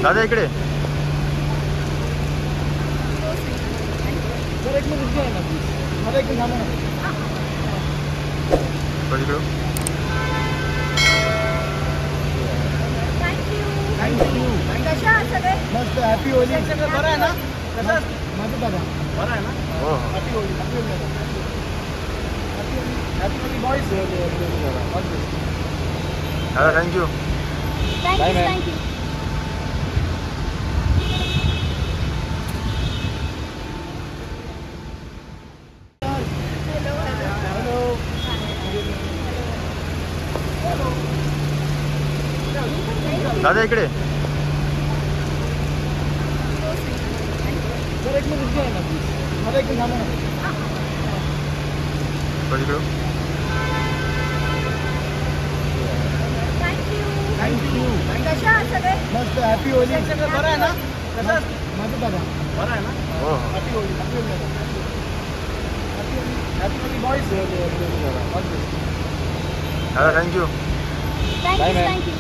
दादा इकडे सर एक मिनिट आहे ना प्लीज मला एक थांबा ना पलीकडे थँक्यू कशा आहात सगळे? मस्त हॅपी होली सगळं बरं आहे ना कसं माझं दादा बरं आहे ना हो हो happy Holy happy Holy happy Holy boys दादा थँक्यू थँक्यू थँक्यू दादा इकडे सर एक मिनिट आहे ना प्लीज मला एक थांबा ना पलीकडे थँक्यू कशा आहात सगळे? मस्त हॅपी होली सगळं बरं आहे ना कसं माझं दादा बरं आहे ना हो हो happy Holy happy Holy happy Holy boys दादा थँक्यू थँक्यू थँक्यू